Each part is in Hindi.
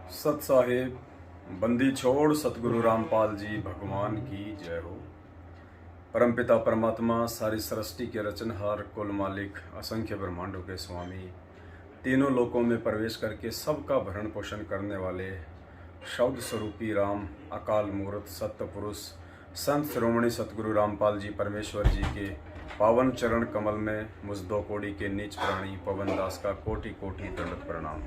सत साहिब बंदी छोड़ सतगुरु रामपाल जी भगवान की जय हो। परमपिता परमात्मा सारी सृष्टि के रचनहार कुल मालिक असंख्य ब्रह्मांडों के स्वामी तीनों लोकों में प्रवेश करके सबका भरण पोषण करने वाले शब्द स्वरूपी राम अकाल मूर्त सत्य पुरुष संत शिरोमणि सतगुरु रामपाल जी परमेश्वर जी के पावन चरण कमल में मुझ दो कोड़ी के नीच प्राणी पवन दास का कोटि कोटि दंडवत प्रणाम।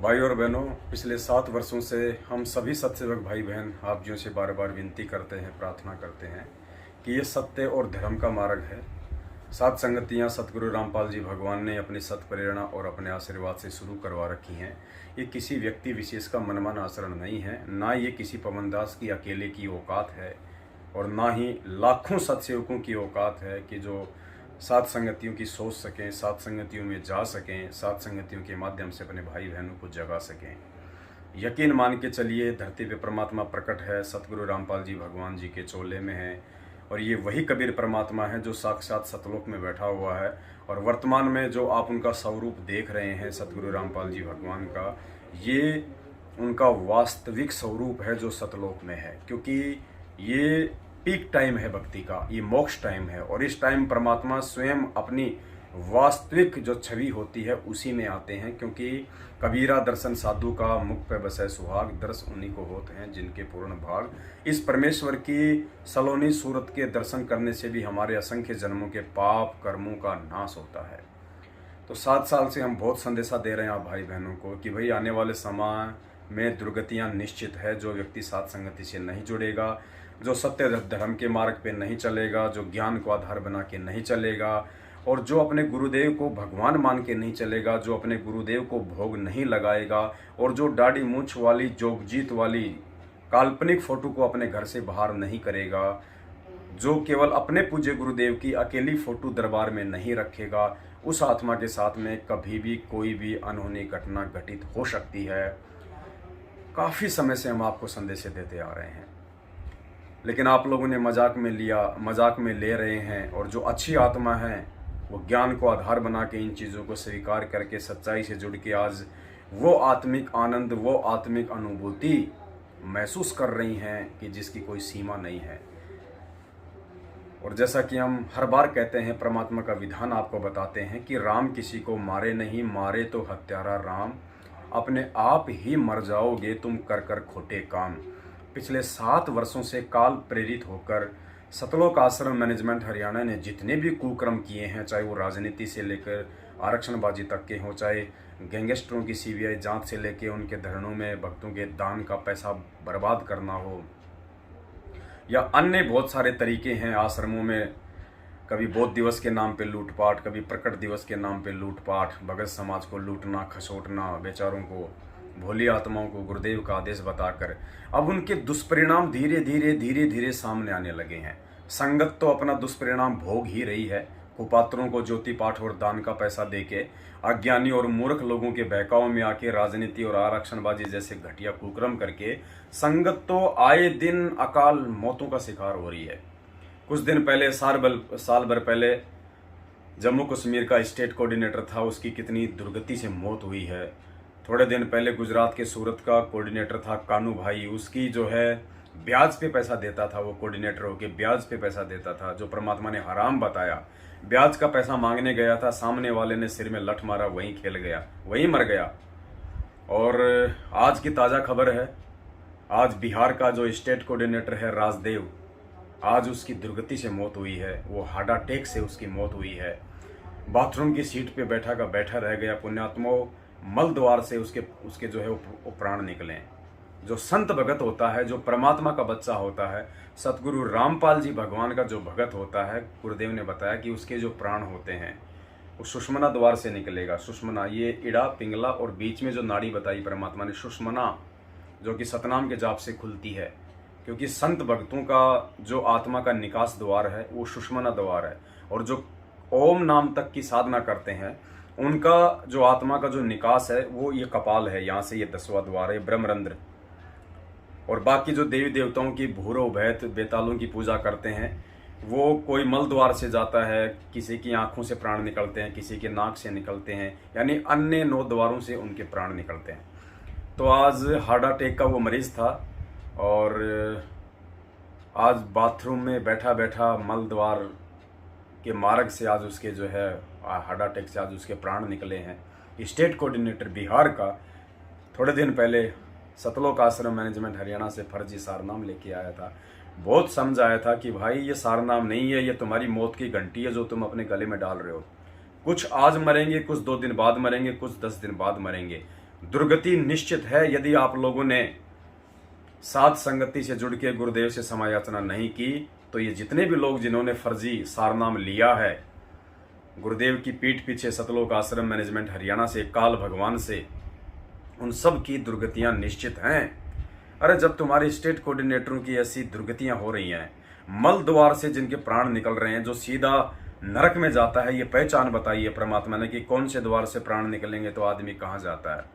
भाई और बहनों, पिछले 7 वर्षों से हम सभी सत्सेवक भाई बहन आप जियों से बार बार विनती करते हैं, प्रार्थना करते हैं कि ये सत्य और धर्म का मार्ग है। 7 संगतियाँ सतगुरु रामपाल जी भगवान ने अपनी सत प्रेरणा और अपने आशीर्वाद से शुरू करवा रखी हैं। ये किसी व्यक्ति विशेष का मनमान आचरण नहीं है, ना ये किसी पवनदास की अकेले की औकात है और ना ही लाखों सत्सेवकों की औकात है कि जो 7 संगतियों की सोच सकें, 7 संगतियों में जा सकें, 7 संगतियों के माध्यम से अपने भाई बहनों को जगा सकें। यकीन मान के चलिए, धरती पे परमात्मा प्रकट है, सतगुरु रामपाल जी भगवान जी के चोले में है और ये वही कबीर परमात्मा है जो साक्षात सतलोक में बैठा हुआ है। और वर्तमान में जो आप उनका स्वरूप देख रहे हैं सतगुरु रामपाल जी भगवान का, ये उनका वास्तविक स्वरूप है जो सतलोक में है, क्योंकि ये पीक टाइम है भक्ति का, ये मोक्ष टाइम है और इस टाइम परमात्मा स्वयं अपनी वास्तविक जो छवि होती है उसी में आते हैं। क्योंकि कबीरा दर्शन साधु का मुख पे बसे सुहाग, दर्श उन्हीं को होते हैं जिनके पूर्ण भाग। इस परमेश्वर की सलोनी सूरत के दर्शन करने से भी हमारे असंख्य जन्मों के पाप कर्मों का नाश होता है। तो 7 साल से हम बहुत संदेशा दे रहे हैं आप भाई बहनों को कि भाई आने वाले समय में दुर्गतियाँ निश्चित है। जो व्यक्ति 7 संगति से नहीं जुड़ेगा, जो सत्य धर्म के मार्ग पे नहीं चलेगा, जो ज्ञान को आधार बना के नहीं चलेगा और जो अपने गुरुदेव को भगवान मान के नहीं चलेगा, जो अपने गुरुदेव को भोग नहीं लगाएगा और जो दाढ़ी मूंछ वाली जोगजीत वाली काल्पनिक फोटो को अपने घर से बाहर नहीं करेगा, जो केवल अपने पूज्य गुरुदेव की अकेली फोटो दरबार में नहीं रखेगा, उस आत्मा के साथ में कभी भी कोई भी अनहोनी घटना घटित हो सकती है। काफ़ी समय से हम आपको संदेश देते आ रहे हैं, लेकिन आप लोगों ने मजाक में लिया, मजाक में ले रहे हैं। और जो अच्छी आत्मा है वो ज्ञान को आधार बना के इन चीज़ों को स्वीकार करके सच्चाई से जुड़ के आज वो आत्मिक आनंद, वो आत्मिक अनुभूति महसूस कर रही हैं कि जिसकी कोई सीमा नहीं है। और जैसा कि हम हर बार कहते हैं, परमात्मा का विधान आपको बताते हैं कि राम किसी को मारे नहीं, मारे तो हत्यारा राम, अपने आप ही मर जाओगे तुम कर कर खोटे काम। पिछले 7 वर्षों से काल प्रेरित होकर सतलोक आश्रम मैनेजमेंट हरियाणा ने जितने भी कुकर्म किए हैं, चाहे वो राजनीति से लेकर आरक्षणबाजी तक के हों, चाहे गैंगस्टरों की सीबीआई जांच से लेकर उनके धरनों में भक्तों के दान का पैसा बर्बाद करना हो, या अन्य बहुत सारे तरीके हैं आश्रमों में, कभी बौद्ध दिवस के नाम पे लूटपाट, कभी प्रकट दिवस के नाम पे लूटपाट, भगत समाज को लूटना, खसोटना, बेचारों को, भोली आत्माओं को गुरुदेव का आदेश बताकर अब उनके दुष्परिणाम धीरे धीरे सामने आने लगे हैं। संगत तो अपना दुष्परिणाम भोग ही रही है। कुपात्रों को ज्योति पाठ और दान का पैसा देके अज्ञानी और मूर्ख लोगों के बहकाव में आके राजनीति और आरक्षणबाजी जैसे घटिया कुकर्म करके संगत तो आए दिन अकाल मौतों का शिकार हो रही है। कुछ दिन पहले, साल भर पहले जम्मू कश्मीर का स्टेट कोऑर्डिनेटर था, उसकी कितनी दुर्गति से मौत हुई है। थोड़े दिन पहले गुजरात के सूरत का कोऑर्डिनेटर था कानू भाई, उसकी जो है ब्याज पे पैसा देता था, वो कोऑर्डिनेटर होके ब्याज पे पैसा देता था, जो परमात्मा ने हराम बताया। ब्याज का पैसा मांगने गया था, सामने वाले ने सिर में लठ मारा, वहीं खेल गया, वहीं मर गया। और आज की ताज़ा खबर है, आज बिहार का जो स्टेट कोऑर्डिनेटर है राजदेव, आज उसकी दुर्गति से मौत हुई है। वो हार्ट अटैक से उसकी मौत हुई है। बाथरूम की सीट पे बैठा का बैठा रह गया। पुण्यात्माओं, मल द्वार से उसके जो है वो प्राण निकले। जो संत भगत होता है, जो परमात्मा का बच्चा होता है, सतगुरु रामपाल जी भगवान का जो भगत होता है, गुरुदेव ने बताया कि उसके जो प्राण होते हैं वो सुषमना द्वार से निकलेगा। सुषमना, ये इड़ा, पिंगला और बीच में जो नाड़ी बताई परमात्मा ने, सुषमना, जो कि सतनाम के जाप से खुलती है। क्योंकि संत भक्तों का जो आत्मा का निकास द्वार है वो सुषमना द्वार है। और जो ओम नाम तक की साधना करते हैं उनका जो आत्मा का जो निकास है वो ये कपाल है, यहाँ से ये 10वां द्वार है, ब्रह्मरंध्र। और बाकी जो देवी देवताओं की भूरो भैत बेतालों की पूजा करते हैं, वो कोई मल द्वार से जाता है, किसी की आंखों से प्राण निकलते हैं, किसी के नाक से निकलते हैं, यानी अन्य 9 द्वारों से उनके प्राण निकलते हैं। तो आज हार्ट अटैक का वो मरीज था और आज बाथरूम में बैठा बैठा मल द्वार के मार्ग से आज उसके जो है हार्ट अटैक से आज उसके प्राण निकले हैं। स्टेट कोऑर्डिनेटर बिहार का थोड़े दिन पहले सतलोक आश्रम मैनेजमेंट हरियाणा से फर्जी सारनाम लेके आया था। बहुत समझ आया था कि भाई ये सारनाम नहीं है, ये तुम्हारी मौत की घंटी है जो तुम अपने गले में डाल रहे हो। कुछ आज मरेंगे, कुछ 2 दिन बाद मरेंगे, कुछ 10 दिन बाद मरेंगे। दुर्गति निश्चित है यदि आप लोगों ने साध संगति से जुड़ के गुरुदेव से समायाचना नहीं की। तो ये जितने भी लोग जिन्होंने फर्जी सारनाम लिया है गुरुदेव की पीठ पीछे सतलोक आश्रम मैनेजमेंट हरियाणा से, काल भगवान से, उन सब की दुर्गतियां निश्चित हैं। अरे जब तुम्हारे स्टेट कोऑर्डिनेटरों की ऐसी दुर्गतियां हो रही हैं, मल द्वार से जिनके प्राण निकल रहे हैं, जो सीधा नरक में जाता है, ये पहचान बताइए परमात्मा ने कि कौन से द्वार से प्राण निकलेंगे तो आदमी कहाँ जाता है।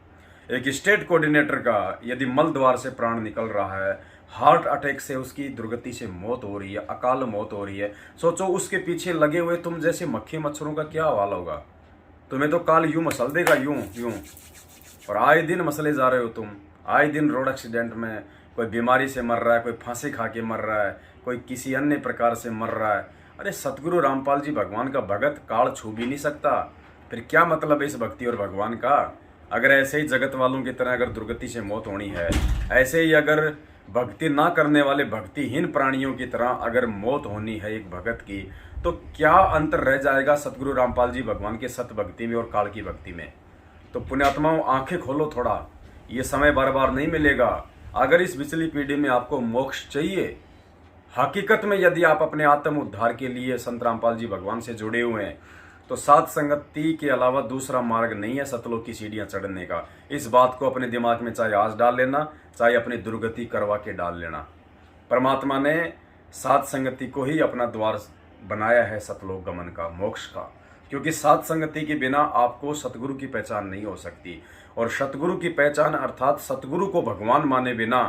एक स्टेट कोऑर्डिनेटर का यदि मल द्वार से प्राण निकल रहा है, हार्ट अटैक से उसकी दुर्गति से मौत हो रही है, अकाल मौत हो रही है, सोचो उसके पीछे लगे हुए तुम जैसे मक्खी मच्छरों का क्या हाल होगा। तुम्हें तो काल यूं मसल देगा, यूं यूं। और आए दिन मसले जा रहे हो तुम, आए दिन रोड एक्सीडेंट में कोई बीमारी से मर रहा है, कोई फांसी खा के मर रहा है, कोई किसी अन्य प्रकार से मर रहा है। अरे सतगुरु रामपाल जी भगवान का भगत काल छू भी नहीं सकता, फिर क्या मतलब है इस भक्ति और भगवान का। अगर ऐसे ही जगत वालों की तरह अगर दुर्गति से मौत होनी है, ऐसे ही अगर भक्ति ना करने वाले भक्तिहीन प्राणियों की तरह अगर मौत होनी है एक भगत की, तो क्या अंतर रह जाएगा सतगुरु रामपाल जी भगवान के सत भक्ति में और काल की भक्ति में। तो पुण्यात्माओं आंखें खोलो थोड़ा, ये समय बार बार नहीं मिलेगा। अगर इस पिछली पीढ़ी में आपको मोक्ष चाहिए, हकीकत में यदि आप अपने आत्म उद्धार के लिए संत रामपाल जी भगवान से जुड़े हुए हैं, तो साध संगति के अलावा दूसरा मार्ग नहीं है सतलोक की सीढ़ियां चढ़ने का। इस बात को अपने दिमाग में चाहे आज डाल लेना, चाहे अपनी दुर्गति करवा के डाल लेना। परमात्मा ने साध संगति को ही अपना द्वार बनाया है सतलोक गमन का, मोक्ष का। क्योंकि साध संगति के बिना आपको सतगुरु की पहचान नहीं हो सकती। और सतगुरु की पहचान अर्थात सतगुरु को भगवान माने बिना,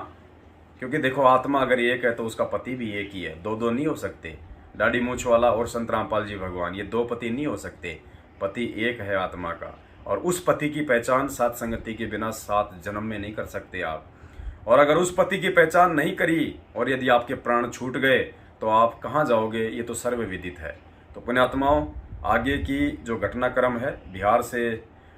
क्योंकि देखो आत्मा अगर एक है तो उसका पति भी एक ही है, दो नहीं हो सकते। दाढ़ी मूछ वाला और संत रामपाल जी भगवान, ये 2 पति नहीं हो सकते, पति एक है आत्मा का। और उस पति की पहचान साध संगति के बिना 7 जन्म में नहीं कर सकते आप। और अगर उस पति की पहचान नहीं करी और यदि आपके प्राण छूट गए तो आप कहाँ जाओगे, ये तो सर्वविदित है। तो पुण्यात्माओं, आगे की जो घटनाक्रम है, बिहार से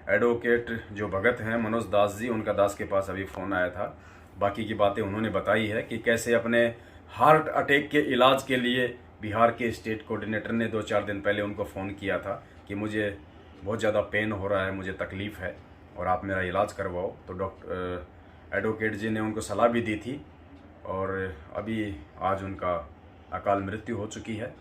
एडवोकेट जो भगत हैं मनोज दास जी, उनका दास के पास अभी फ़ोन आया था। बाकी की बातें उन्होंने बताई है कि कैसे अपने हार्ट अटैक के इलाज के लिए बिहार के स्टेट कोऑर्डिनेटर ने 2-4 दिन पहले उनको फ़ोन किया था कि मुझे बहुत ज़्यादा पेन हो रहा है, मुझे तकलीफ़ है और आप मेरा इलाज करवाओ। तो डॉक्टर एडवोकेट जी ने उनको सलाह भी दी थी और अभी आज उनका अकाल मृत्यु हो चुकी है।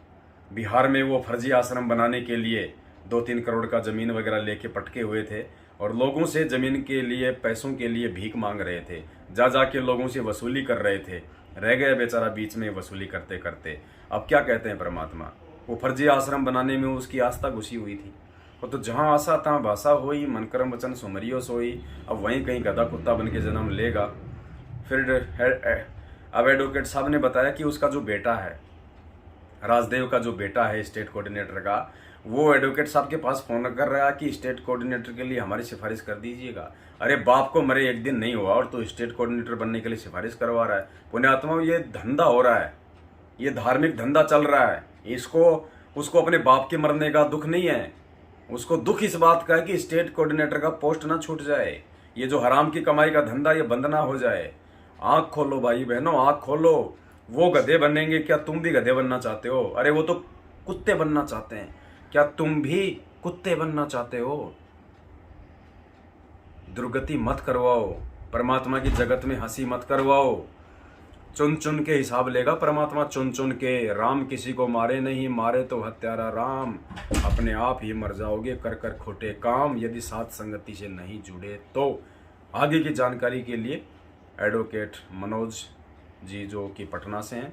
बिहार में वो फर्जी आश्रम बनाने के लिए 2-3 करोड़ का ज़मीन वगैरह लेके पटके हुए थे और लोगों से ज़मीन के लिए, पैसों के लिए भीख मांग रहे थे, जा के लोगों से वसूली कर रहे थे। रह गया बेचारा बीच में वसूली करते करते। अब क्या कहते हैं परमात्मा, वो फर्जी आश्रम बनाने में उसकी आस्था घुसी हुई थी। वो तो जहाँ आशा तहाँ भाषा होई, मन कर्म वचन सुमरियो सोई। अब वहीं कहीं गधा कुत्ता बन के जन्म लेगा। फिर अब एडवोकेट साहब ने बताया कि उसका जो बेटा है, राजदेव का जो बेटा है स्टेट कोऑर्डिनेटर का, वो एडवोकेट साहब के पास फोन कर रहा है कि स्टेट कोऑर्डिनेटर के लिए हमारी सिफारिश कर दीजिएगा। अरे बाप को मरे एक दिन नहीं हुआ और तो स्टेट कोऑर्डिनेटर बनने के लिए सिफारिश करवा रहा है। पुण्यात्माओं, ये धंधा हो रहा है, ये धार्मिक धंधा चल रहा है। उसको अपने बाप के मरने का दुख नहीं है, उसको दुख इस बात का है कि स्टेट कोऑर्डिनेटर का पोस्ट ना छूट जाए, ये जो हराम की कमाई का धंधा ये बंद ना हो जाए। आंख खोलो भाई बहनों, आंख खोलो। वो गधे बनेंगे, क्या तुम भी गधे बनना चाहते हो? अरे वो तो कुत्ते बनना चाहते हैं, क्या तुम भी कुत्ते बनना चाहते हो? दुर्गति मत करवाओ, परमात्मा की जगत में हंसी मत करवाओ। चुन चुन के हिसाब लेगा परमात्मा, चुन चुन के। राम किसी को मारे नहीं, मारे तो हत्यारा राम। अपने आप ही मर जाओगे कर कर खोटे काम, यदि साध संगति से नहीं जुड़े तो। आगे की जानकारी के लिए एडवोकेट मनोज जी जो कि पटना से हैं,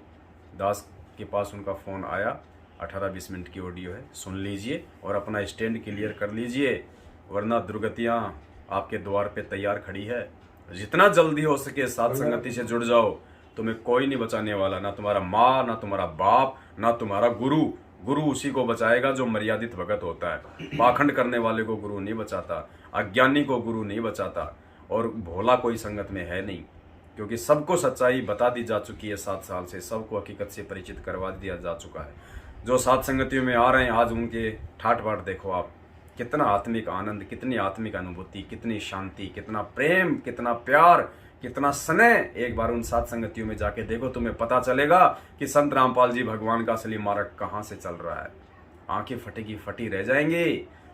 दास के पास उनका फ़ोन आया, 18-20 मिनट की ऑडियो है, सुन लीजिए और अपना स्टैंड क्लियर कर लीजिए, वरना दुर्गतियाँ आपके द्वार पे तैयार खड़ी है। जितना जल्दी हो सके साध संगति से जुड़ जाओ, तुम्हें कोई नहीं बचाने वाला, ना तुम्हारा माँ, ना तुम्हारा बाप, ना तुम्हारा गुरु। गुरु उसी को बचाएगा जो मर्यादित भगत होता है। पाखंड करने वाले को गुरु नहीं बचाता, अज्ञानी को गुरु नहीं बचाता। और भोला कोई संगत में है नहीं, क्योंकि सबको सच्चाई बता दी जा चुकी है। 7 साल से सबको हकीकत से परिचित करवा दिया जा चुका है। जो सात संगतियों में आ रहे हैं आज उनके ठाट बाट देखो आप, कितना आत्मिक आनंद, कितनी आत्मिक अनुभूति, कितनी शांति, कितना प्रेम, कितना प्यार, कितना स्नेह। एक बार उन सात संगतियों में जाके देखो, तुम्हें पता चलेगा कि संत रामपाल जी भगवान का असली मार्ग कहाँ से चल रहा है। आंखें फटेगी फटी रह जाएंगी।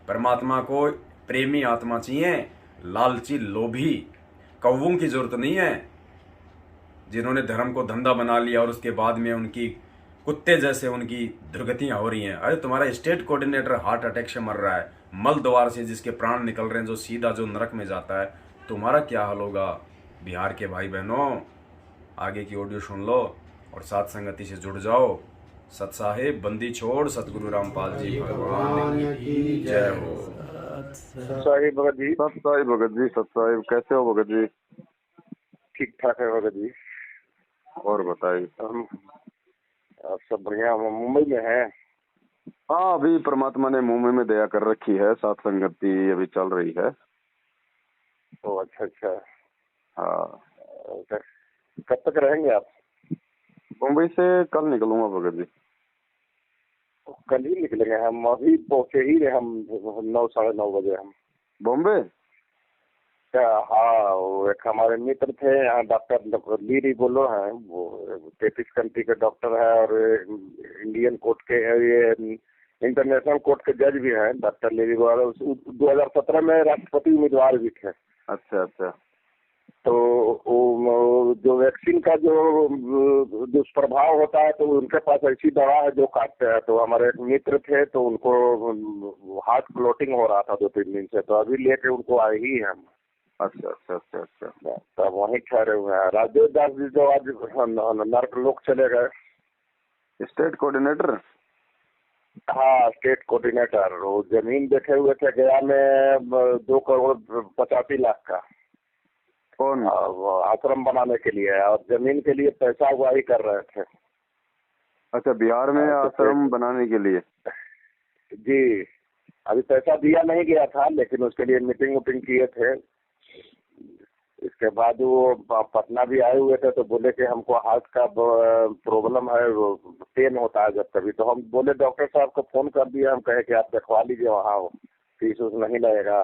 परमात्मा को प्रेमी आत्मा चाहिए, लालची लोभी कौवों की जरूरत नहीं है, जिन्होंने धर्म को धंधा बना लिया और उसके बाद में उनकी कुत्ते जैसे उनकी दुर्गतियां हो रही हैं। अरे तुम्हारा स्टेट कोऑर्डिनेटर हार्ट अटैक से मर रहा है, मल द्वार से जिसके प्राण निकल रहे हैं, जो सीधा जो नरक में जाता है, तुम्हारा क्या हाल होगा। बिहार के भाई बहनों, आगे की ऑडियो सुन लो और साथ संगति से जुड़ जाओ। सत साहेब बंदी छोड़, सतगुरु रामपाल जी भगवान की जय हो। साहिब भगत जी, सत साहिब भगत जी, सत साहिब कैसे हो भगत जी? ठीक ठाक है भगत जी। और बताइए। हम आप सब बढ़िया। हम मुंबई में हैं। हाँ, अभी परमात्मा ने मुंबई में दया कर रखी है, सात संगति अभी चल रही है। तो अच्छा। हाँ, कब तक रहेंगे आप? मुंबई से कल निकलूंगा भगत जी। तो कल ही निकलेंगे। हम अभी पहुंचे ही रहे, हम 9 साढ़े 9 बजे हम बॉम्बे। क्या? हाँ, वो एक हमारे मित्र थे यहाँ, डॉक्टर ली बोलो हैं, वो 33 कंट्री के डॉक्टर है और इंडियन कोर्ट के, ये इंटरनेशनल कोर्ट के जज भी हैं, डॉक्टर ली बोलो। 2017 में राष्ट्रपति उम्मीदवार भी थे। अच्छा। तो वो जो वैक्सीन का जो दुष्प्रभाव होता है, तो उनके पास ऐसी दवा है जो काटते हैं। तो हमारे एक मित्र थे, तो उनको हार्ट क्लोटिंग हो रहा था 2-3 दिन से, तो अभी लेके उनको आए ही हम। अच्छा। तब वहीं ठहरे हुए हैं। राजेश दास जी जो आज नर्क लोक चले गए, स्टेट कोऑर्डिनेटर। हाँ, स्टेट कोऑर्डिनेटर। वो जमीन देखे हुए थे गया में 2,85,00,000 का, कौन? आश्रम बनाने के लिए, और जमीन के लिए पैसा अगुवाई कर रहे थे। अच्छा, बिहार में आश्रम बनाने के लिए? जी, अभी पैसा दिया नहीं गया था, लेकिन उसके लिए मीटिंग वुटिंग किए थे। इसके बाद वो पटना भी आए हुए थे, तो बोले कि हमको हार्ट का प्रॉब्लम है, वो पेन होता है जब कभी। तो हम बोले डॉक्टर साहब को फोन कर दिए, हम कहे कि आप दिखवा लीजिए वहाँ, फीस नहीं लगेगा।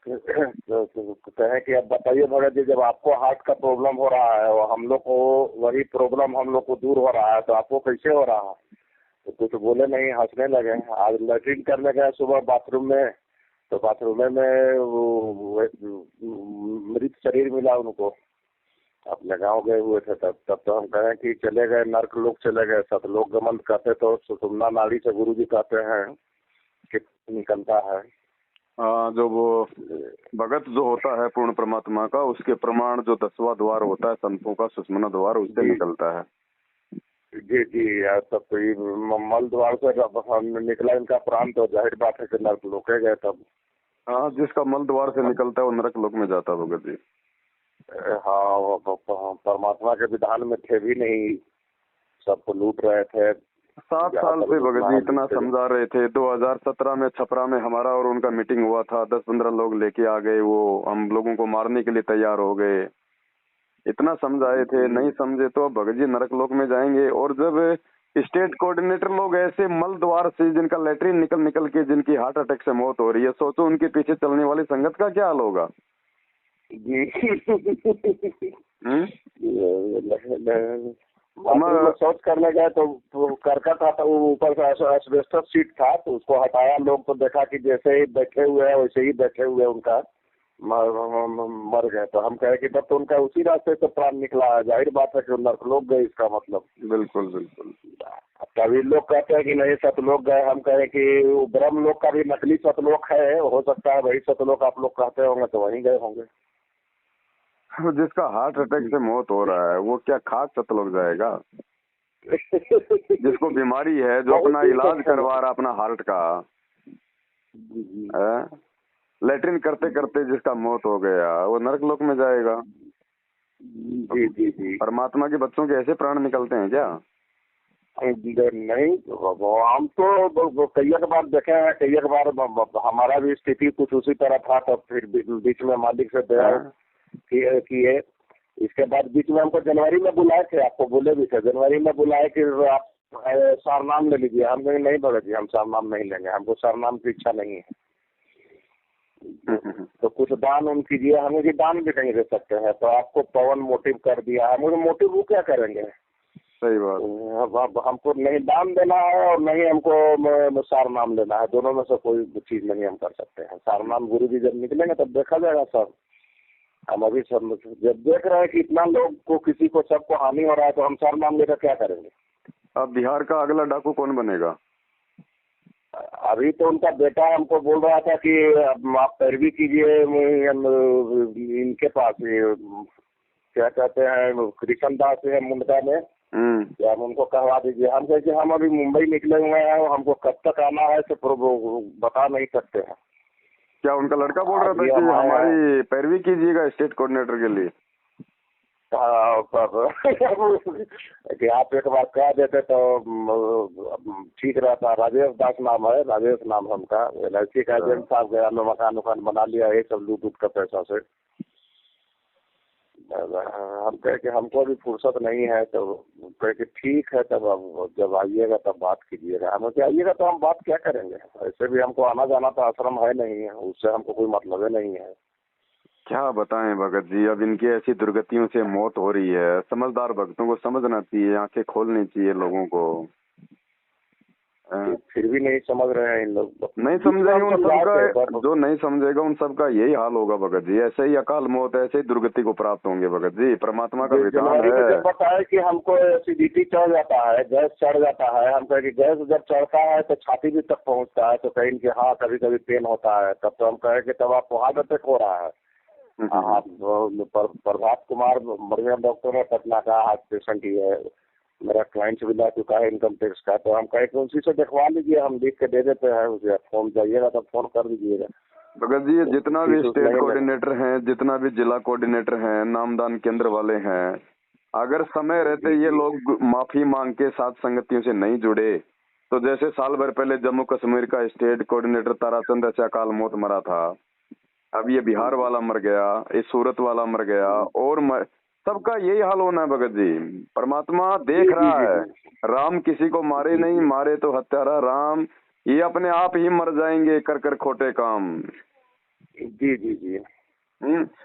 तो कहे कि अब बताइए भगत जी, जब आपको हार्ट का प्रॉब्लम हो रहा है और हम लोग को वही प्रॉब्लम हम लोग को दूर हो रहा है, तो आपको कैसे हो रहा है? तो कुछ बोले नहीं, हंसने लगे। आज लैट्रिन करने गए सुबह बाथरूम में, तो बाथरूम में वो मृत शरीर मिला उनको। अपने गांव गए हुए थे तब तो हम कहें कि चले गए नर्क लोग, चले गए सतलोक गमन कहते, तो सुषुम्ना नाड़ी से गुरु जी कहते हैं कि निकलता है। हाँ, जो वो भगत जो होता है पूर्ण परमात्मा का, उसके प्रमाण जो 10वां द्वार होता है संतों का, सुषुम्ना द्वार, उससे निकलता है। जी। तब तो मल द्वार से निकला इनका प्राण, तो जाहिर बात है कि नर्क लोक गए तब। हाँ, जिसका मल द्वार से निकलता है वो नरक लोक में जाता है भगत जी। हाँ, वो परमात्मा के विधान में थे भी नहीं, सबको लूट रहे थे। 7 साल से भगत जी इतना समझा रहे थे। 2017 में छपरा में हमारा और उनका मीटिंग हुआ था, 10-15 लोग लेके आ गए, वो हम लोगों को मारने के लिए तैयार हो गए। इतना समझाए थे, नहीं समझे तो भगत जी नरक लोक में जाएंगे। और जब स्टेट कोऑर्डिनेटर लोग ऐसे मल द्वार से जिनका लेटरिन निकल के जिनकी हार्ट अटैक से मौत हो रही है, सोचो उनके पीछे चलने वाली संगत का क्या हाल होगा। हमारा सोच करने गए तो करकट था, वो ऊपर से एस्बेस्टस सीट था, तो उसको हटाया लोग, तो देखा कि जैसे ही बैठे हुए हैं वैसे ही बैठे हुए उनका मर गए। तो हम कहे कि तब तो उनका उसी रास्ते से प्राण निकला है, जाहिर बात है कि नर्कलोक गए, इसका मतलब। बिल्कुल। कभी लोग कहते हैं कि नहीं सतलोक गए, हम कहें कि ब्रह्म लोक का भी नकली सतलोक है, हो सकता है वही सतलोक आप लोग कहते होंगे, तो वहीं गए होंगे। जिसका हार्ट अटैक से मौत हो रहा है वो क्या खाक सतलोक जाएगा? जिसको बीमारी है, जो अपना इलाज करवा रहा अपना हार्ट का, लेटरिन करते करते जिसका मौत हो गया, वो नरक लोक में जाएगा। जी। परमात्मा के बच्चों के ऐसे प्राण निकलते हैं क्या? नहीं, वो हम तो कई बार देखे हैं, कई बार हमारा भी स्थिति कुछ उसी तरह था, तो फिर बीच में मालिक से दया किए। इसके बाद बीच में हमको जनवरी में बुलाए थे, आपको बोले भी थे, जनवरी में बुलाए कि आप सरनाम ले लीजिए। हम कहेंगे नहीं भगत जी, हम सरनाम नहीं लेंगे, हमको सरनाम की इच्छा नहीं है। तो कुछ दान उन कीजिए, हम मुझे दान भी नहीं दे सकते हैं, तो आपको पवन मोटिव कर दिया है। मुझे मोटिव वो क्या करेंगे? सही बात। अब हमको नहीं दान देना है और नहीं हमको सार नाम लेना है, दोनों में से कोई चीज नहीं हम कर सकते हैं। सार नाम गुरु जी जब निकलेंगे तब देखा जाएगा सर। हम अभी सब जब देख रहे हैं कि इतना लोग को, किसी को, सबको हानि हो रहा है, तो हम सार नाम लेकर क्या करेंगे? अब बिहार का अगला डाकू कौन बनेगा? अभी तो उनका बेटा हमको बोल रहा था कि आप पैरवी कीजिए इनके पास, क्या कहते हैं, कृष्ण दास है मुंडका में, या हम उनको कहवा दीजिए। हम कहे कि हम अभी मुंबई निकले हुए हैं, हमको कब तक आना है तो बता नहीं सकते हैं। क्या उनका लड़का बोल रहा था कि हमारी पैरवी कीजिएगा स्टेट कोऑर्डिनेटर के लिए? कि आप एक बार कह देते तो ठीक रहता। राजेश दास नाम है, राजेश नाम है उनका। LIC का एजेंट साहब गया, मकान उकान बना लिया है सब लूट का पैसा से। हम कहे कि हमको अभी फुर्सत नहीं है, तो कहे कि ठीक है, तब अब जब आइएगा तब बात कीजिएगा। हम क्या आइएगा तो हम बात क्या करेंगे? ऐसे भी हमको आना जाना तो आश्रम है नहीं है, उससे हमको कोई मतलब नहीं है। क्या बताएं भगत जी, अब इनकी ऐसी दुर्गतियों से मौत हो रही है। समझदार भक्तों को समझना चाहिए, आंखें खोलनी चाहिए लोगों को। फिर भी नहीं समझ रहे हैं इन लोग। नहीं समझेंगे उन सबका, जो नहीं समझेगा उन सबका यही हाल होगा भगत जी। ऐसे ही अकाल मौत, ऐसे ही दुर्गति को प्राप्त होंगे भगत जी। परमात्मा का विधान है। जब बताया कि हमको एसिडिटी चढ़ जाता है, गैस चढ़ जाता है, हम कहे कि गैस जब चढ़ता है तो छाती भी तक पहुंचता है, तो कहीं कि हाँ कभी कभी पेन होता है, तब तो हम कहे कि तब आपको हार्ट अटैक हो रहा है। हाँ, प्रभात कुमार बढ़िया डॉक्टर है, पटना का, हार्ट पेशेंट ही है, मेरा क्लाइंट भी ला चुका है इनकम टैक्स का। तो हम कहे कि उसी से दिखवा लीजिए, हम लिख के दे देते हैं उसे, फोन जाइएगा तो फोन कर दीजिएगा। भगत जी जितना भी स्टेट कोऑर्डिनेटर हैं, जितना भी जिला कोऑर्डिनेटर हैं, नामदान केंद्र वाले हैं, अगर समय रहते ये लोग माफी मांग के साथ संगतियों से नहीं जुड़े, तो जैसे साल भर पहले जम्मू कश्मीर का स्टेट कोऑर्डिनेटर ताराचंद ऐसे अकाल मौत मरा था, अब ये बिहार वाला मर गया, ये सूरत वाला मर गया, और सबका यही हाल होना है भगत जी। परमात्मा देख रहा है। राम किसी को मारे नहीं, मारे तो हत्यारा राम, ये अपने आप ही मर जाएंगे कर कर खोटे काम। जी जी जी।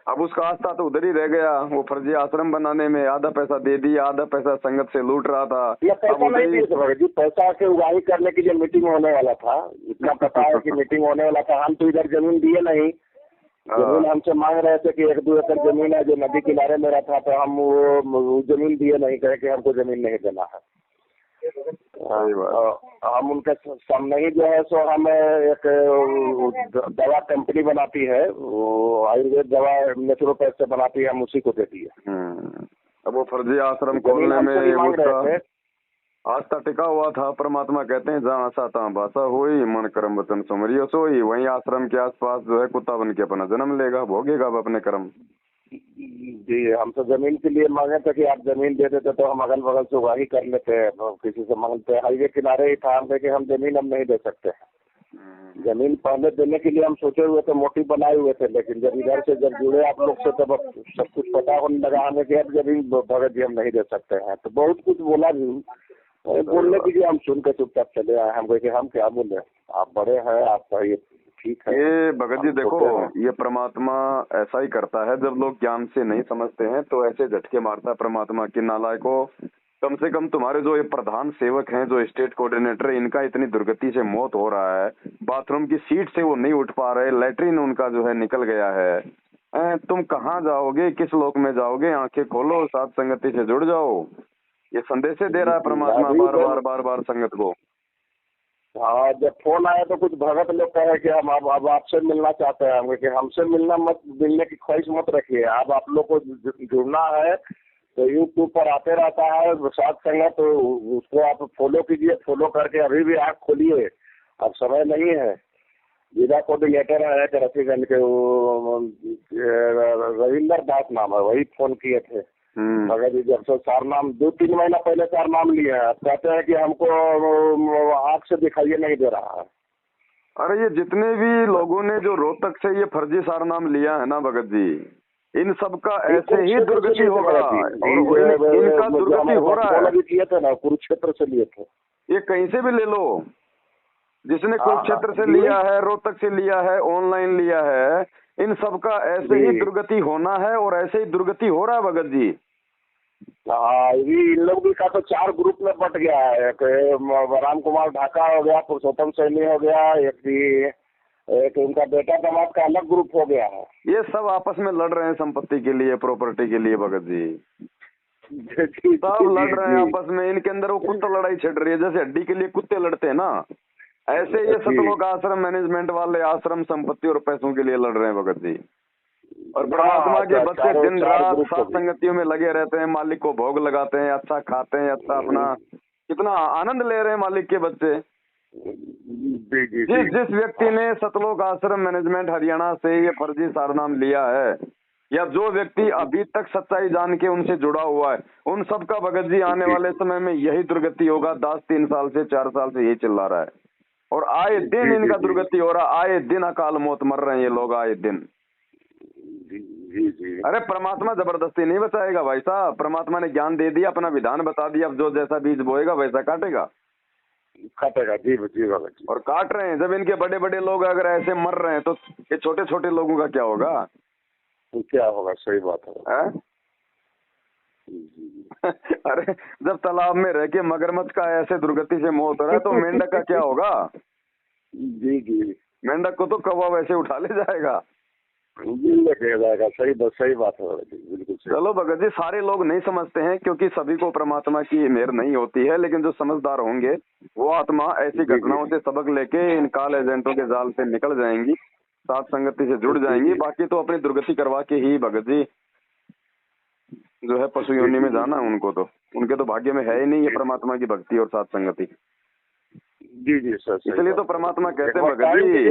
अब उसका आस्था तो उधर ही रह गया, वो फर्जी आश्रम बनाने में आधा पैसा दे दिया, आधा पैसा संगत से लूट रहा था। पैसा नहीं दिए थे भगत जी, पैसा के उगाही करने के लिए मीटिंग होने वाला था, इतना पता है कि मीटिंग होने वाला था। हम तो इधर जमीन दिए नहीं, जमीन हमसे मांग रहे थे कि 1-2 एकड़ जमीन है जो नदी किनारे मेरा था, तो हम वो जमीन दिए नहीं, कहे कि हमको जमीन नहीं देना है। हम उनके सामने ही जो है सो हम एक दवा कंपनी बनाती है, वो आयुर्वेद दवा नेचुरोपैथ से बनाती है, हम उसी को देती है। अब वो फर्जी आश्रम खोलने में उसका आस्था टिका हुआ था। परमात्मा कहते हैं जहाँ आशा तहाँ भाषा हुई, मन कर्म वचन सुमरियो सोई। वहीं आश्रम के आसपास जो है कुत्ता बन के अपना जन्म लेगा, भोगेगा अब अपने कर्म। जी, हम तो जमीन के लिए मांगे थे कि आप जमीन दे देते तो हम अगल बगल से वही कर लेते हैं, किसी से मांगते। हाईवे किनारे ही था, हम कि हम जमीन अब नहीं दे सकते हैं। जमीन पहले देने के लिए हम सोचे हुए थे, मोटिव बनाए हुए थे, लेकिन जब इधर से जब जुड़े आप लोग से तब सब कुछ पता होने लगा हमें कि अब जमीन भगत जी हम नहीं दे सकते हैं। तो बहुत कुछ बोला भी, बोलने के लिए हम सुन के चुपचाप चले आए। हम कहे कि हम क्या बोले, आप बड़े हैं, आपका ये ठीक है। ये भगत जी देखो, ये परमात्मा ऐसा ही करता है, जब लोग ज्ञान से नहीं समझते हैं तो ऐसे झटके मारता है परमात्मा की। नालायको, कम से कम तुम्हारे जो ये प्रधान सेवक हैं, जो स्टेट कोऑर्डिनेटर, इनका इतनी दुर्गति से मौत हो रहा है, बाथरूम की सीट से वो नहीं उठ पा रहे, लैट्रिन उनका जो है निकल गया है। तुम कहाँ जाओगे, किस लोक में जाओगे? आंखें खोलो, साथ संगति से जुड़ जाओ। ये संदेश दे रहा है परमात्मा बार बार संगत को। हाँ, जब फोन आया तो कुछ भगत लोग कहे कि हम अब आपसे मिलना चाहते हैं। हम कि हमसे मिलने की ख्वाहिश मत रखिए। अब आप लोग को जुड़ना है तो यूट्यूब पर आते रहता है साथ संगत, तो उसको आप फॉलो कीजिए। फॉलो करके अभी भी आँख खोलिए, अब समय नहीं है। जिला कोऑर्डिनेटर है रफीगंज के, वो रविंदर दास नाम है, वही फोन किए थे भगत जी जब से सार नाम 2-3 महीना पहले सार नाम लिए हैं, अब कहते हैं कि हमको आँख से दिखाइए नहीं दे रहा है। अरे ये जितने भी लोगों ने जो रोहतक से ये फर्जी सारनाम लिया है ना भगत जी, इन सब का ऐसे ही दुर्गति होगा और इनका दुर्गति हो रहा है। किए थे ना, कुरुक्षेत्र से लिए थे। ये कहीं से भी ले लो, जिसने कुरुक्षेत्र से लिया है, रोहतक से लिया है, ऑनलाइन लिया है, इन सब का ऐसे ही दुर्गति होना है और ऐसे ही दुर्गति हो रहा है भगत जी। हाँ, ये इन लोग भी का तो 4 ग्रुप में बट गया है। एक राम कुमार ढाका हो गया, पुरुषोत्तम सैनी हो गया, एक उनका बेटा दामाद का अलग ग्रुप हो गया है। ये सब आपस में लड़ रहे हैं संपत्ति के लिए, प्रॉपर्टी के लिए भगत जी। सब लड़ रहे हैं आपस में, इनके अंदर वो कुत्ता लड़ाई छिड़ रही है, जैसे हड्डी के लिए कुत्ते लड़ते हैं ना, ऐसे ये सतलोक आश्रम मैनेजमेंट वाले आश्रम संपत्ति और पैसों के लिए लड़ रहे हैं भगत जी। और परमात्मा के बच्चे दिन रात सात संगतियों में लगे रहते हैं, मालिक को भोग लगाते हैं, अच्छा खाते हैं, अच्छा अपना कितना आनंद ले रहे हैं मालिक के बच्चे। जिस व्यक्ति ने सतलोक आश्रम मैनेजमेंट हरियाणा से ये फर्जी सारनाम लिया है, या जो व्यक्ति अभी तक सच्चाई जान के उनसे जुड़ा हुआ है, उन सब का भगत जी आने वाले समय में यही दुर्गति होगा। 3 साल से 4 साल से यही चिल्ला रहा है और आए दिन इनका दुर्गति हो रहा, आए दिन अकाल मौत मर रहे हैं ये लोग, आए दिन। अरे परमात्मा जबरदस्ती नहीं बचाएगा भाई साहब, परमात्मा ने ज्ञान दे दिया, अपना विधान बता दिया, अब जो जैसा बीज बोएगा वैसा काटेगा। जी भगत जी। और काट रहे हैं, जब इनके बड़े बड़े लोग अगर ऐसे मर रहे हैं तो ये छोटे छोटे लोगों का क्या होगा? क्या होगा? सही बात है। अरे जब तालाब में रह के मगरमच्छ का ऐसे दुर्गति से मौत हो रहा है तो मेंढक का क्या होगा? जी मेंढक को तो कौवा वैसे उठा ले जाएगा। सही बात है बिल्कुल। चलो भगत जी, सारे लोग नहीं समझते हैं क्योंकि सभी को परमात्मा की मेहर नहीं होती है, लेकिन जो समझदार होंगे वो आत्मा ऐसी घटनाओं से सबक लेके इन काल एजेंटों के जाल से निकल जाएंगी, साथ संगति से जुड़ जाएंगी। बाकी तो अपनी दुर्गति करवा के ही भगत जी जो है पशु योनि में जाना है उनको, तो उनके तो भाग्य में है ही नहीं ये परमात्मा की भक्ति और साथ संगति। जी सर। इसलिए तो परमात्मा कहते हैं भगत जी,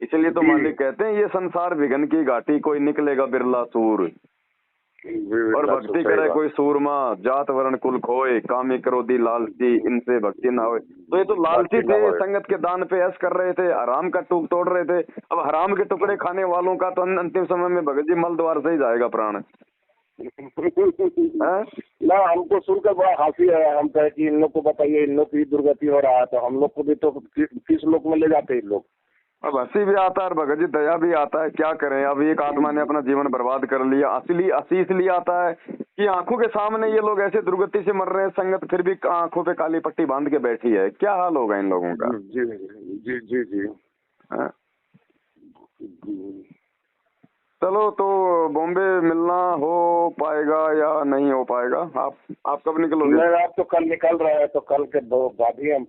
इसलिए तो मालिक कहते हैं ये संसार विघन की घाटी, कोई निकलेगा बिरला सूर, और भक्ति करे कोई सूरमा, जात वर्ण कुल खोए, कामी क्रोधी लालची, इनसे भक्ति ना होए। तो ये तो लालची थे, संगत के दान पे ऐश कर रहे थे, हराम का टूक तोड़ रहे थे। अब हराम के टुकड़े खाने वालों का तो अंतिम समय में भगत जी मल द्वार से ही जाएगा प्राण। ना हमको सुनकर बड़ा हंसी है। हम कहे कि इन लोग को बताइए, इन लोग की दुर्गति हो रहा है तो हम लोग को भी तो किस लोक में ले जाते हैं इन लोग। अब हंसी भी आता है भगत जी, दया भी आता है, क्या करें। अब एक आत्मा ने अपना जीवन बर्बाद कर लिया। हंसी इसलिए आता है कि आंखों के सामने ये लोग ऐसे दुर्गति से मर रहे हैं, संगत फिर भी आंखों पे काली पट्टी बांध के बैठी है। क्या हाल होगा इन लोगों का? जी। चलो तो बॉम्बे मिलना हो पाएगा या नहीं हो पाएगा? आप कब निकलोगे? आप तो कल निकल रहे हैं, तो कल के बाद ही हम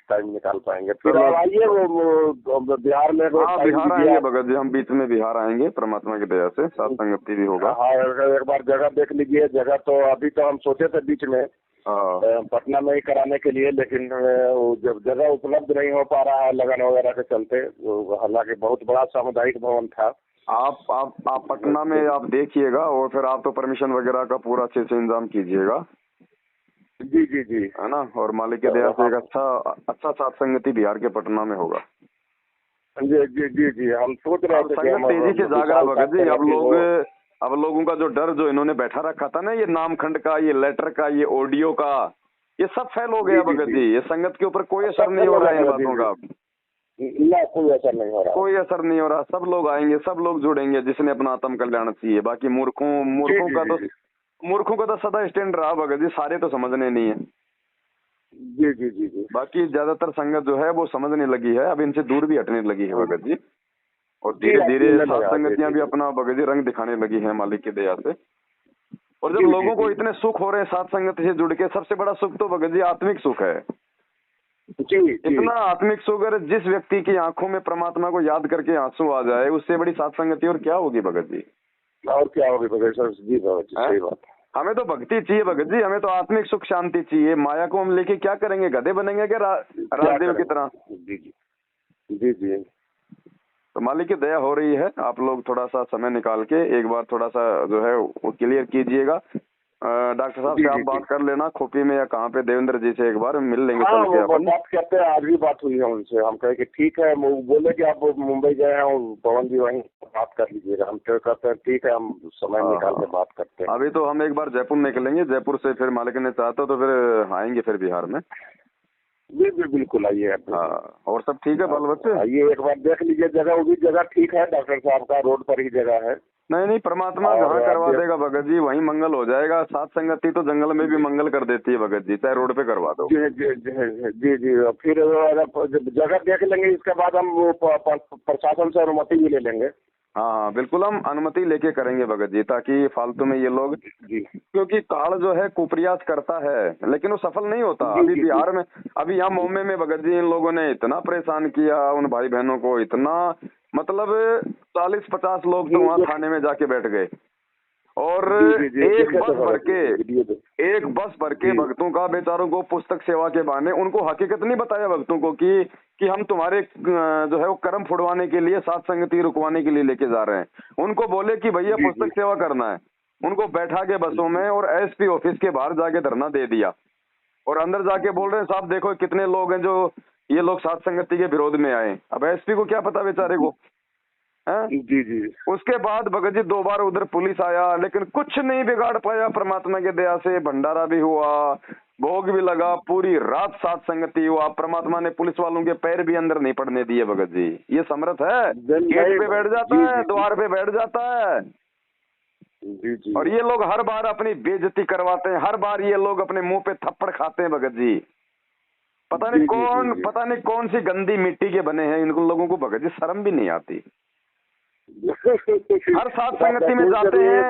टाइम निकाल पाएंगे। फिर आइए वो बिहार में। हाँ बिहार आएंगे भगत जी, हम बीच में बिहार आएंगे परमात्मा की दया से, साथ संगति भी होगा। हाँ एक बार जगह देख लीजिए। जगह तो अभी तो हम सोचे थे बीच में पटना में ही कराने के लिए, लेकिन जब जगह उपलब्ध नहीं हो पा रहा है लगन वगैरह के चलते, हालांकि बहुत बड़ा सामुदायिक भवन था। आप पटना में आप देखिएगा और फिर आप तो परमिशन वगैरह का पूरा अच्छे से इंतजाम कीजिएगा। जी है ना, और मालिक के दया से एक अच्छा साथ संगति बिहार के पटना में होगा। जी हम सोच रहे थे संगत तेजी से जाग रहा भगत जी। अब लोगों का जो डर जो इन्होंने बैठा रखा था ना, ये नामखंड का, ये लेटर का, ये ऑडियो का, ये सब फेल हो गया भगत जी। ये संगत के ऊपर कोई असर नहीं हो रहा है इन बातों का। कोई असर नहीं हो रहा, कोई असर नहीं हो रहा। सब लोग आएंगे, सब लोग जुड़ेंगे जिसने अपना आत्म कल्याण चाहिए। बाकी मूर्खों का तो सदा स्टैंड रहा भगत जी, सारे तो समझने नहीं है। जी बाकी ज्यादातर संगत जो है वो समझने लगी है, अब इनसे दूर भी हटने लगी है भगत जी, और धीरे धीरे सात संगतियां भी अपना भगत जी रंग दिखाने लगी है मालिक की दया से। और जब लोगों को इतने सुख हो रहे हैं सात संगति से जुड़ के, सबसे बड़ा सुख तो भगत जी आत्मिक सुख है। इतना आत्मिक सुख, अगर जिस व्यक्ति की आंखों में परमात्मा को याद करके आंसू आ जाए, उससे बड़ी सात संगति और क्या होगी भगत जी? और क्या होगी भगत जी? सही बात। हमें तो भक्ति चाहिए भगत जी, हमें तो आत्मिक सुख शांति चाहिए। माया को हम लेके क्या करेंगे? गधे बनेंगे क्या राजदेव की तरह? जी तो मालिक की दया हो रही है। आप लोग थोड़ा सा समय निकाल के एक बार थोड़ा सा जो है वो क्लियर कीजिएगा। डॉक्टर साहब से आप बात कर लेना खोपी में या कहाँ पे, देवेंद्र जी से एक बार मिल लेंगे हाँ, चल के वो अपन। बात करते हैं, आज भी बात हुई है उनसे। हम कहे कि ठीक है, वो बोले कि आप मुंबई गए हैं और पवन जी वहीं बात कर लीजिएगा। हम क्या कहते हैं, ठीक है, हम समय निकाल के बात करते हैं। अभी तो हम एक बार जयपुर निकलेंगे, जयपुर से फिर मालिक ने चाहता तो फिर आएंगे फिर बिहार में। जी जी बिल्कुल, आइए आप। हाँ, और सब ठीक है बाल बच्चे? आइए एक बार देख लीजिए जगह, वो भी जगह ठीक है, डॉक्टर साहब का रोड पर ही जगह है। नहीं नहीं, परमात्मा जहाँ करवा देगा भगत जी वहीं मंगल हो जाएगा। सात संगति तो जंगल में भी मंगल कर देती है भगत जी, चाहे रोड पे करवा दो। जी जी जी जी जी। फिर जगह देख लेंगे, इसके बाद हम वो प्रशासन से अनुमति भी ले लेंगे। हाँ हाँ बिल्कुल, हम अनुमति लेके करेंगे भगत जी, ताकि फालतू में ये लोग, जी, क्योंकि काल जो है कुप्रयास करता है लेकिन वो सफल नहीं होता। जी, अभी जी, बिहार में, अभी यहाँ मुंबई में भगत जी इन लोगों ने इतना परेशान किया उन भाई बहनों को, इतना मतलब 40-50 लोग तो वहाँ थाने में जाके बैठ गए। और एक बस भर के भक्तों का, बेचारों को पुस्तक सेवा के बहाने उनको हकीकत नहीं बताया भक्तों को कि हम तुम्हारे जो है वो कर्म फुड़वाने के लिए, सात संगति रुकवाने के लिए लेके जा रहे हैं। उनको बोले कि भैया पुस्तक सेवा करना है, उनको बैठा के बसों में और एसपी ऑफिस के बाहर जाके धरना दे दिया। और अंदर जाके बोल रहे हैं साहब देखो कितने लोग हैं जो ये लोग सात संगति के विरोध में आए। अब एसपी को क्या पता बेचारे को, हैं? जी जी। उसके बाद भगत जी 2 बार उधर पुलिस आया लेकिन कुछ नहीं बिगाड़ पाया। परमात्मा की दया से भंडारा भी हुआ, भोग भी लगा, पूरी रात सात संगति हुआ। परमात्मा ने पुलिस वालों के पैर भी अंदर नहीं पड़ने दिए भगत जी। ये समर्थ है, गेट पे बैठ जाता है, द्वार पे बैठ जाता है। जी जी। और ये लोग हर बार अपनी बेइज्जती करवाते हैं, हर बार ये लोग अपने मुंह पे थप्पड़ खाते हैं भगत जी। पता नहीं कौन सी गंदी मिट्टी के बने हैं इन लोगों को भगत जी, शर्म भी नहीं आती। हर सात संगति में जाते हैं,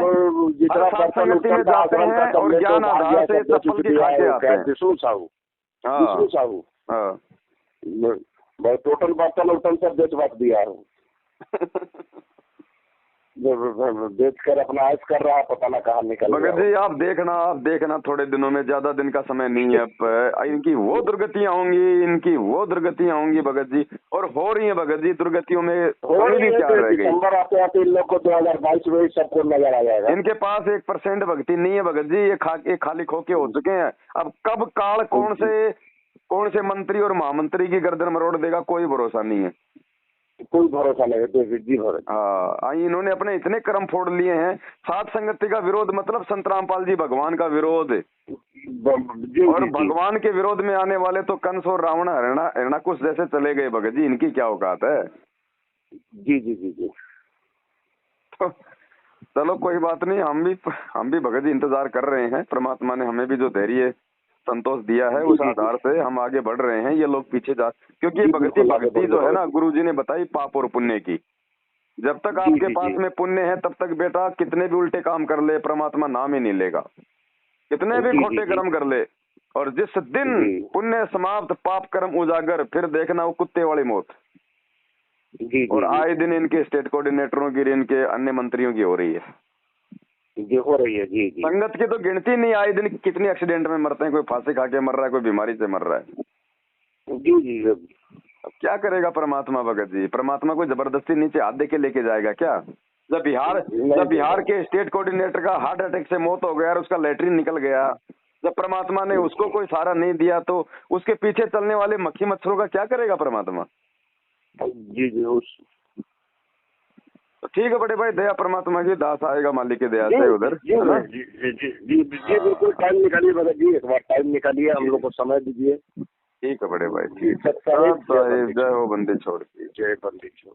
हर सात संगति में जाते हैं और ज्ञान आधार से चप्पल की खा के आते हैं। विष्णु साहू, विष्णु साहू, मैं टोटल बर्तन उर्तन सब बेच बात दिया हूँ। बेच कर अपना ऐश कर रहा है, पता ना कहाँ निकल भगत जी आप देखना थोड़े दिनों में, ज्यादा दिन का समय नहीं है। अब इनकी वो दुर्गतियां होंगी, इनकी वो दुर्गतियां होंगी भगत जी, और हो रही है भगत जी। दुर्गतियों में भी क्या रह गई। दिसंबर आते आते इन लोग को 2022 में सबको नजर आ जाएगा। इनके पास 1% भक्ति नहीं है भगत जी, ये खाली खोके हो चुके हैं। अब कब काल कौन से मंत्री और महामंत्री की गर्दन मरोड़ देगा, कोई भरोसा नहीं है। कोई भरोसा नहीं है जी। हाँ, इन्होंने अपने इतने कर्म फोड़ लिए हैं। सात संगति का विरोध मतलब संत रामपाल जी भगवान का विरोध, और भगवान के विरोध में आने वाले तो कंस और रावण हिरणाकुश जैसे चले गए भगत जी। इनकी क्या औकात है। जी जी जी जी। तो चलो कोई बात नहीं, हम भी भगत जी इंतजार कर रहे हैं। परमात्मा ने हमें भी जो धैर्य संतोष दिया है उस आधार से हम आगे बढ़ रहे हैं। ये लोग पीछे जा, क्योंकि भक्ति जो है ना, गुरु जी ने बताई पाप और पुण्य की। जब तक आपके पास में पुण्य है तब तक बेटा कितने भी उल्टे काम कर ले, परमात्मा नाम ही नहीं लेगा। कितने भी खोटे कर्म कर ले, और जिस दिन पुण्य समाप्त पाप कर्म उजागर, फिर देखना वो कुत्ते वाली मौत। और आए दिन इनके स्टेट कोऑर्डिनेटरों की, इनके अन्य मंत्रियों की हो रही है। हो रही है जी जी। संगत की तो गिनती नहीं, आए दिन कितने एक्सीडेंट में मरते हैं। कोई फांसी खा के मर रहा है, कोई बीमारी से मर रहा है। जी जी। अब क्या करेगा परमात्मा भगत जी। परमात्मा को जबरदस्ती नीचे हाथ दे के लेके जाएगा क्या। जब बिहार के स्टेट कोऑर्डिनेटर का हार्ट अटैक से मौत हो गया और उसका लैट्रिन निकल गया, जब परमात्मा ने उसको कोई सहारा नहीं दिया, तो उसके पीछे चलने वाले मक्खी मच्छरों का क्या करेगा परमात्मा। जी जी। तो ठीक है बड़े भाई, दया परमात्मा की, दास आएगा मालिक की दया से उधर। जी जी जी जी बिल्कुल, टाइम निकालिए भगत जी, एक बार टाइम निकालिए, हम लोग को समय दीजिए। ठीक है बड़े भाई, ठीक है। जय जय हो बंदी छोड़। जय बंदी छोड़।